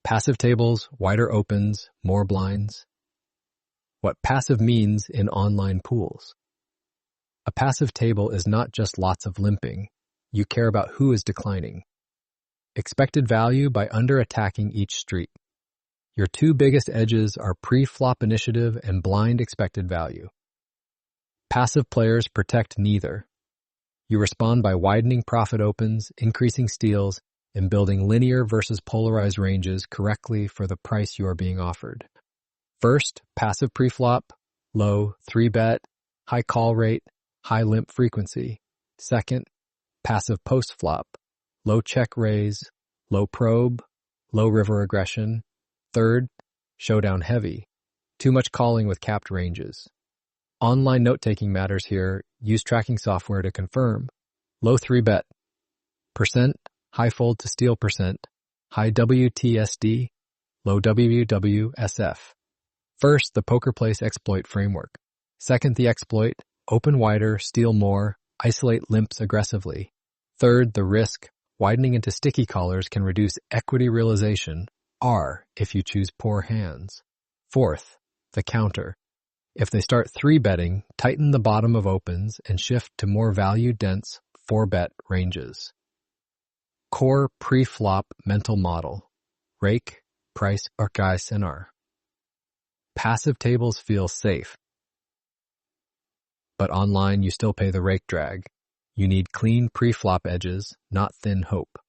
Passive tables, wider opens, more blinds. What passive means in online pools. A passive table is not just lots of limping. You care about who is declining. Expected value by under-attacking each street. Your two biggest edges are pre-flop initiative and blind expected value. Passive players protect neither. You respond by widening profit opens, increasing steals, and building linear versus polarized ranges correctly for the price you are being offered. First, passive pre-flop, low 3-bet, high call rate, high limp frequency. Second, passive post-flop, low check raise, low probe, low river aggression. Third, showdown heavy, too much calling with capped ranges. Online note-taking matters here. Use tracking software to confirm. Low 3-bet, percent, high fold to steal percent, high WTSD, low WWSF. First, the poker place exploit framework. Second, the exploit, open wider, steal more, isolate limps aggressively. Third, the risk, widening into sticky collars can reduce equity realization, R, if you choose poor hands. Fourth, the counter. If they start 3-betting, tighten the bottom of opens and shift to more value-dense 4-bet ranges. Core pre-flop mental model. Rake, price, or guy senar. Passive tables feel safe, but online you still pay the rake drag. You need clean pre-flop edges, not thin hope.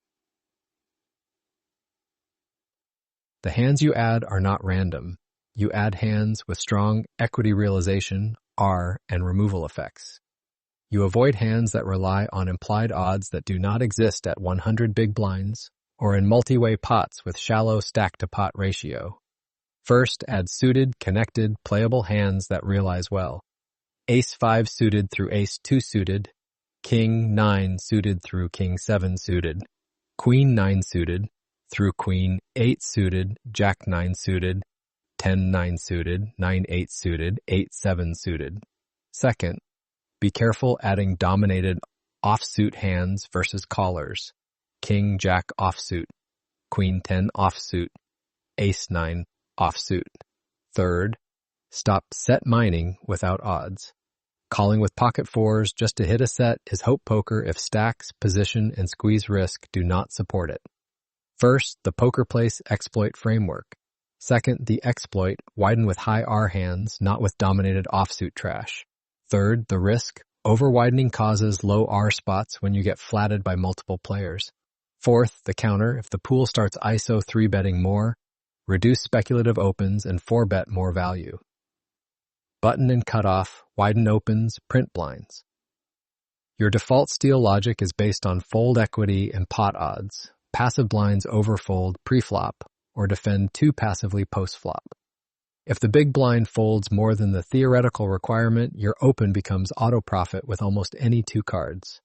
The hands you add are not random. You add hands with strong equity realization, R, and removal effects. You avoid hands that rely on implied odds that do not exist at 100 big blinds or in multi-way pots with shallow stack-to-pot ratio. First, add suited, connected, playable hands that realize well. Ace-5 suited through Ace-2 suited, King-9 suited through King-7 suited, Queen-9 suited through Queen-8 suited, Jack-9 suited, 10-9 suited, 9-8 suited, 8-7 suited. Second, be careful adding dominated offsuit hands versus callers. King-Jack offsuit, Queen-10 offsuit, Ace-9 offsuit. Third, stop set mining without odds. Calling with pocket fours just to hit a set is hope poker if stacks, position, and squeeze risk do not support it. First, the poker place exploit framework. Second, the exploit, widen with high R hands, not with dominated offsuit trash. Third, the risk, over-widening causes low R spots when you get flatted by multiple players. Fourth, the counter, if the pool starts ISO 3-betting more, reduce speculative opens and 4-bet more value. Button and cutoff, widen opens, print blinds. Your default steal logic is based on fold equity and pot odds. Passive blinds overfold pre-flop, or defend too passively post-flop. If the big blind folds more than the theoretical requirement, your open becomes auto-profit with almost any two cards.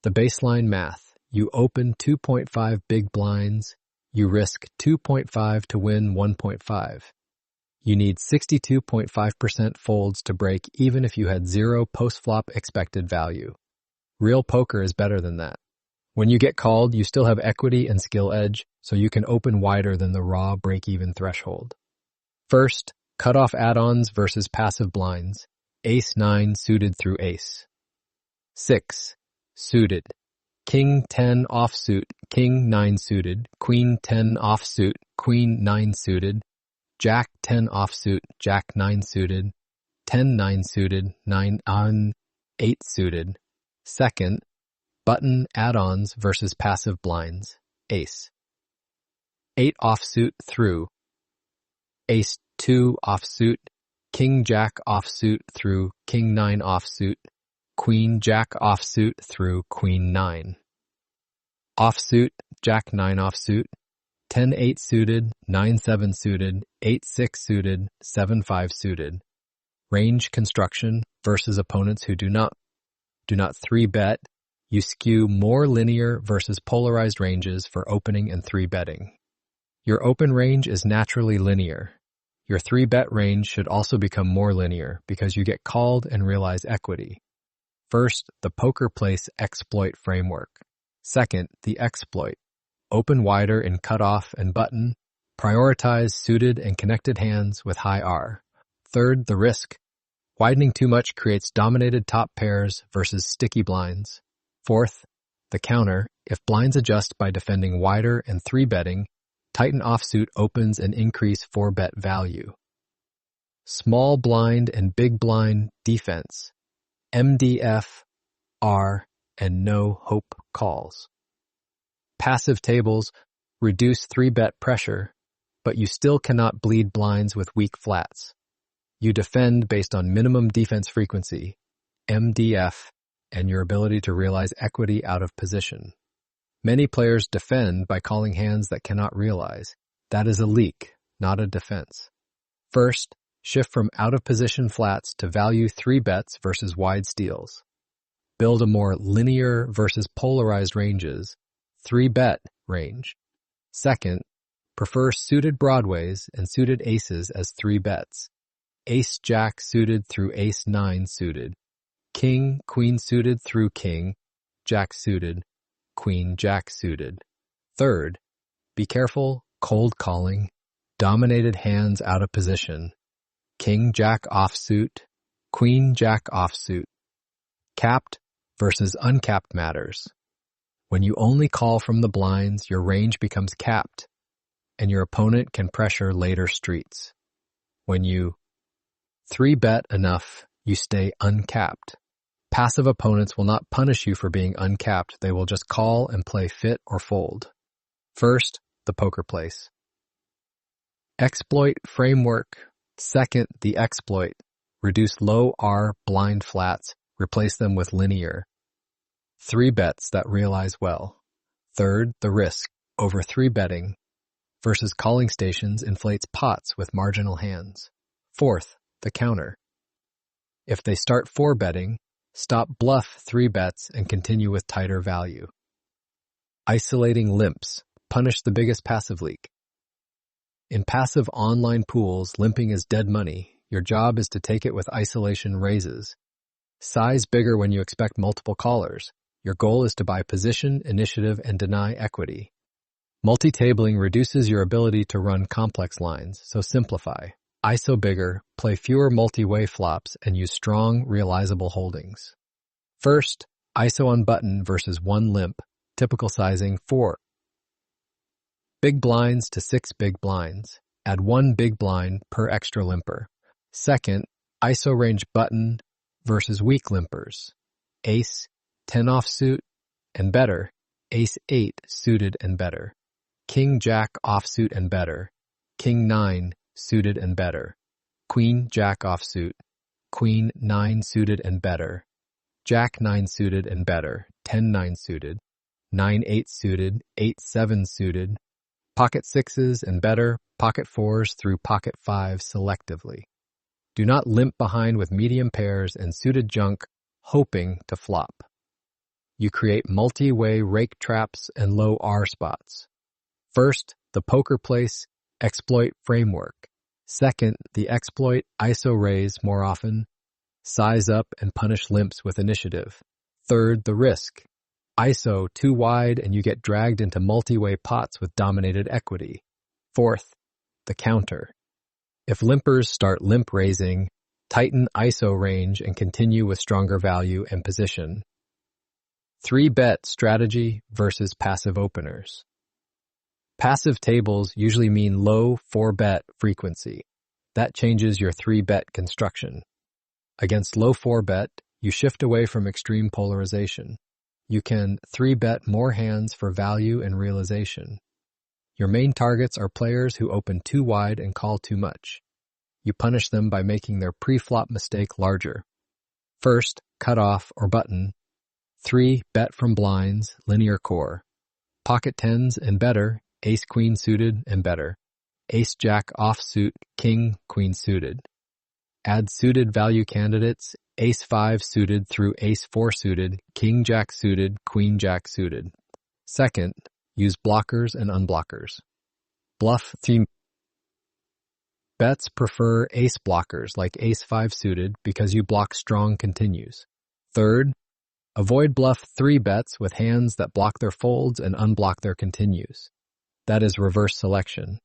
The baseline math, you open 2.5 big blinds, you risk 2.5 to win 1.5. You need 62.5% folds to break even if you had zero post-flop expected value. Real poker is better than that. When you get called, you still have equity and skill edge, so you can open wider than the raw break-even threshold. First, cut off add-ons versus passive blinds. Ace-9 suited through Ace. 6. Suited. King-10 offsuit, King-9 suited, Queen-10 offsuit, Queen-9 suited, Jack-10 offsuit, Jack-9 suited, 10-9 suited, 9-8 suited. Second, button add-ons versus passive blinds. Ace. 8 offsuit through. Ace-2 offsuit, King-Jack offsuit through King-9 offsuit, Queen-Jack offsuit through Queen-9. Offsuit, Jack-9 offsuit, 10-8 suited, 9-7 suited, 8-6 suited, 7-5 suited. Range construction versus opponents who do not 3-bet. You skew more linear versus polarized ranges for opening and 3-betting. Your open range is naturally linear. Your 3-bet range should also become more linear because you get called and realize equity. First, the poker place exploit framework. Second, the exploit. Open wider in cutoff and button, Prioritize suited and connected hands with high R. Third, the risk. Widening too much creates dominated top pairs versus sticky blinds. Fourth, the counter. If blinds adjust by defending wider and 3-betting, tighten offsuit opens and increase 4-bet value. Small blind and big blind defense. MDF, R, and no hope calls. Passive tables reduce 3-bet pressure, but you still cannot bleed blinds with weak flats. You defend based on minimum defense frequency, MDF, and your ability to realize equity out of position. Many players defend by calling hands that cannot realize. That is a leak, not a defense. First, shift from out-of-position flats to value 3-bets versus wide steals. Build a more linear versus polarized ranges, 3-bet range. Second, prefer suited broadways and suited aces as 3-bets. Ace-jack suited through ace-9 suited. King-queen suited through king, jack suited, queen-jack suited. Third, be careful, cold calling, dominated hands out of position. King-jack offsuit, queen-jack offsuit. Capped versus uncapped matters. When you only call from the blinds, your range becomes capped, and your opponent can pressure later streets. When you 3-bet enough, you stay uncapped. Passive opponents will not punish you for being uncapped. They will just call and play fit or fold. First, the poker place. Exploit framework. Second, the exploit. Reduce low R blind flats. Replace them with linear. 3-bets that realize well. Third, the risk. Over 3-betting versus calling stations inflates pots with marginal hands. Fourth, the counter. If they start 4-betting, stop bluff 3-bets and continue with tighter value. Isolating limps. Punish the biggest passive leak. In passive online pools, limping is dead money. Your job is to take it with isolation raises. Size bigger when you expect multiple callers. Your goal is to buy position, initiative, and deny equity. Multi-tabling reduces your ability to run complex lines, so simplify. ISO bigger, play fewer multi-way flops, and use strong, realizable holdings. First, ISO on button versus 1 limp, typical sizing 4. Big blinds to 6 big blinds. Add 1 big blind per extra limper. Second, ISO range button versus weak limpers. Ace, 10 offsuit, and better. Ace 8 suited and better. King Jack offsuit and better. King 9 suited and better. Queen Jack offsuit. Queen 9 suited and better. Jack 9 suited and better. 10 9 suited. 9 8 suited. 8 7 suited. Pocket 6s and better. Pocket 4s through pocket 5s selectively. Do not limp behind with medium pairs and suited junk, hoping to flop. You create multi-way rake traps and low R spots. First, the poker place exploit framework. Second, the exploit ISO raise more often. Size up and punish limps with initiative. Third, the risk. ISO too wide and you get dragged into multi-way pots with dominated equity. Fourth, the counter. If limpers start limp raising, tighten ISO range and continue with stronger value and position. 3-bet strategy versus passive openers. Passive tables usually mean low 4-bet frequency. That changes your 3-bet construction. Against low 4-bet, you shift away from extreme polarization. You can 3-bet more hands for value and realization. Your main targets are players who open too wide and call too much. You punish them by making their pre-flop mistake larger. First, cut off or button. 3, bet from blinds, linear core. Pocket 10s and better, ace-queen suited and better. Ace-jack offsuit, king-queen suited. Add suited value candidates, ace-5 suited through ace-4 suited, king-jack suited, queen-jack suited. Second, use blockers and unblockers. Bluff theme. Bets prefer ace blockers like ace-5 suited because you block strong continues. Third, avoid bluff 3-bets with hands that block their folds and unblock their continues. That is reverse selection.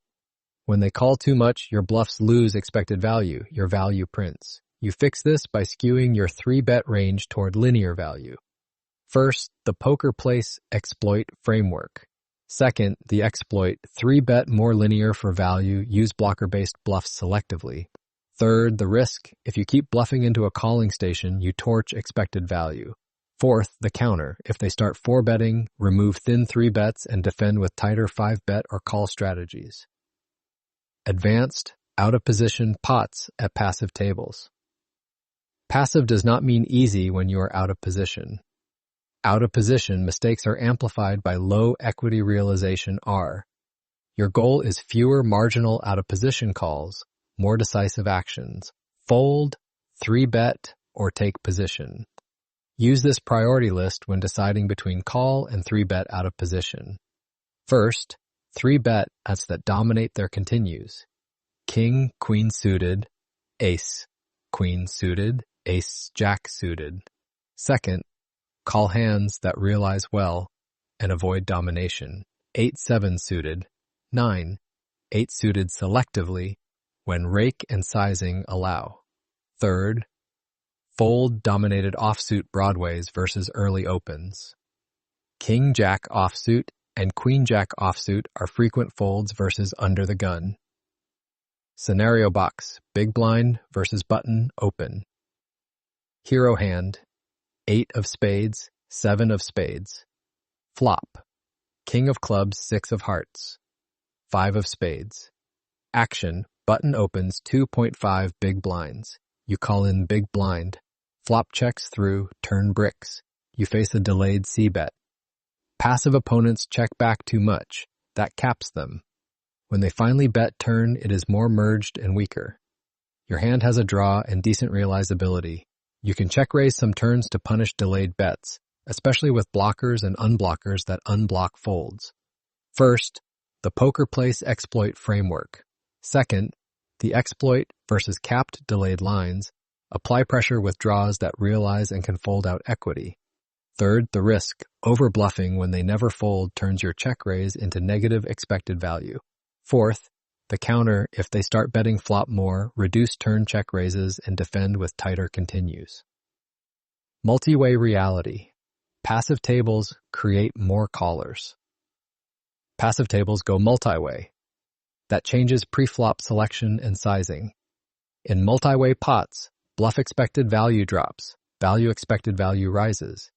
When they call too much, your bluffs lose expected value, your value prints. You fix this by skewing your 3-bet range toward linear value. First, the poker place exploit framework. Second, the exploit 3-bet more linear for value, use blocker-based bluffs selectively. Third, the risk. If you keep bluffing into a calling station, you torch expected value. Fourth, the counter. If they start 4-betting, remove thin 3-bets and defend with tighter 5-bet or call strategies. Advanced, out-of-position pots at passive tables. Passive does not mean easy when you are out of position. Out of position, mistakes are amplified by low equity realization R. Your goal is fewer marginal out-of-position calls, more decisive actions. Fold, 3-bet, or take position. Use this priority list when deciding between call and 3-bet out of position. First, 3-bet as that dominate their continues. King, queen suited, ace, queen suited, ace, jack suited. Second, call hands that realize well and avoid domination. 8-7 suited, 9, 8 suited selectively when rake and sizing allow. Third, fold dominated offsuit broadways versus early opens. King-jack offsuit and queen-jack offsuit are frequent folds versus under the gun. Scenario box, big blind versus button open. Hero hand, 8 of spades, 7 of spades. Flop, king of clubs, 6 of hearts, 5 of spades. Action, button opens 2.5 big blinds. You call in big blind. Flop checks through, turn bricks. You face a delayed c-bet. Passive opponents check back too much. That caps them. When they finally bet turn, it is more merged and weaker. Your hand has a draw and decent realizability. You can check raise some turns to punish delayed bets, especially with blockers and unblockers that unblock folds. First, the poker place exploit framework. Second, the exploit versus capped delayed lines. Apply pressure with draws that realize and can fold out equity. Third, the risk. Over-bluffing when they never fold turns your check raise into negative expected value. Fourth, the counter. If they start betting flop more, reduce turn check raises and defend with tighter continues. Multi-way reality. Passive tables create more callers. Passive tables go multi-way. That changes pre-flop selection and sizing. In multi-way pots, bluff expected value drops, value expected value rises.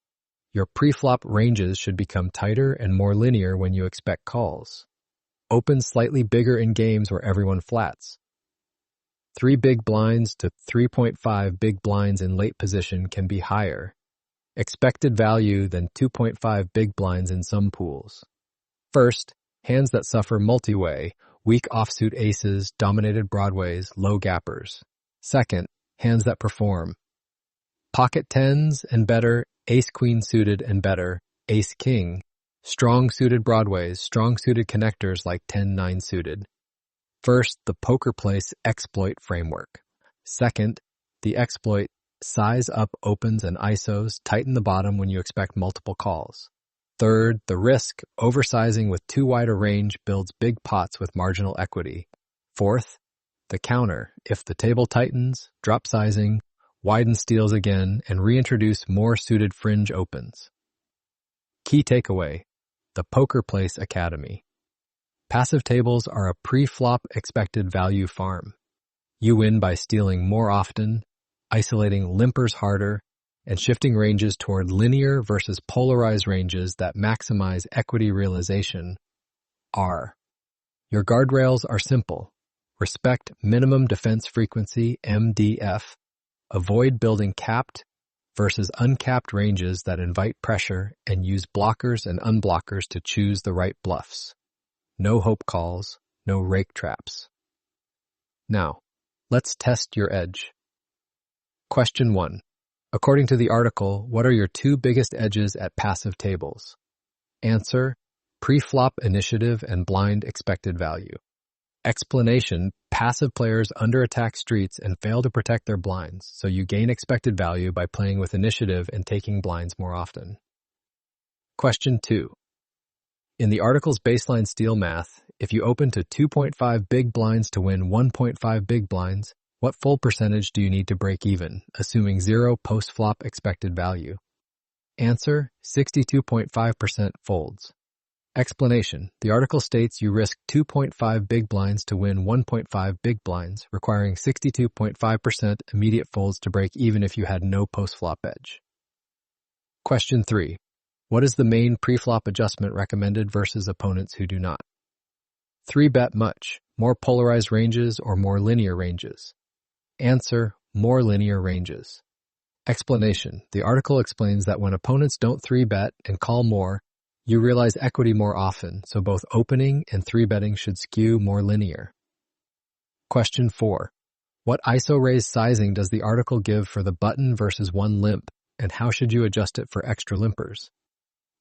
Your pre-flop ranges should become tighter and more linear when you expect calls. Open slightly bigger in games where everyone flats. 3 big blinds to 3.5 big blinds in late position can be higher. Expected value than 2.5 big blinds in some pools. First, hands that suffer multi-way, weak offsuit aces, dominated broadways, low gappers. Second, hands that perform. Pocket tens and better, ace-queen suited and better, ace-king. Strong suited broadways, strong suited connectors like 10-9 suited. First, the poker place exploit framework. Second, the exploit size up opens and ISOs, tighten the bottom when you expect multiple calls. Third, the risk, oversizing with too wide a range builds big pots with marginal equity. Fourth, the counter, if the table tightens, drop sizing, widen steals again, and reintroduce more suited fringe opens. Key takeaway, the Poker Place Academy. Passive tables are a pre-flop expected value farm. You win by stealing more often, isolating limpers harder, and shifting ranges toward linear versus polarized ranges that maximize equity realization. R. Your guardrails are simple. Respect minimum defense frequency, MDF. Avoid building capped versus uncapped ranges that invite pressure, and use blockers and unblockers to choose the right bluffs. No hope calls, no rake traps. Now, let's test your edge. Question 1. According to the article, what are your 2 biggest edges at passive tables? Answer: pre-flop initiative and blind expected value. Explanation: passive players under-attack streets and fail to protect their blinds, so you gain expected value by playing with initiative and taking blinds more often. Question 2. In the article's baseline steel math, if you open to 2.5 big blinds to win 1.5 big blinds, what fold percentage do you need to break even, assuming 0 post-flop expected value? Answer, 62.5% folds. Explanation. The article states you risk 2.5 big blinds to win 1.5 big blinds, requiring 62.5% immediate folds to break even if you had no post-flop edge. Question 3. What is the main pre-flop adjustment recommended versus opponents who do not? 3-bet much, more polarized ranges or more linear ranges? Answer, more linear ranges. Explanation. The article explains that when opponents don't 3-bet and call more, you realize equity more often, so both opening and 3-betting should skew more linear. Question 4. What ISO raise sizing does the article give for the button versus 1 limp, and how should you adjust it for extra limpers?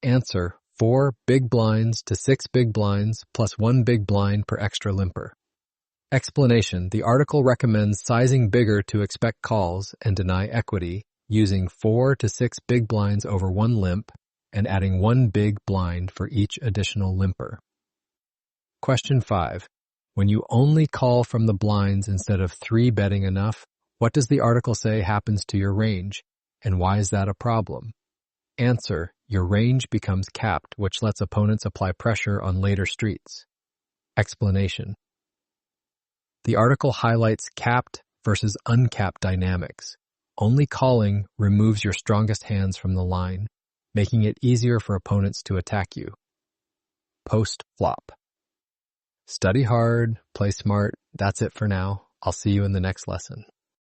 Answer, 4 big blinds to 6 big blinds plus 1 big blind per extra limper. Explanation. The article recommends sizing bigger to expect calls and deny equity, using 4 to 6 big blinds over 1 limp and adding 1 big blind for each additional limper. Question 5. When you only call from the blinds instead of 3-betting enough, what does the article say happens to your range, and why is that a problem? Answer, your range becomes capped, which lets opponents apply pressure on later streets. Explanation. The article highlights capped versus uncapped dynamics. Only calling removes your strongest hands from the line, making it easier for opponents to attack you. Post-flop. Study hard, play smart. That's it for now. I'll see you in the next lesson.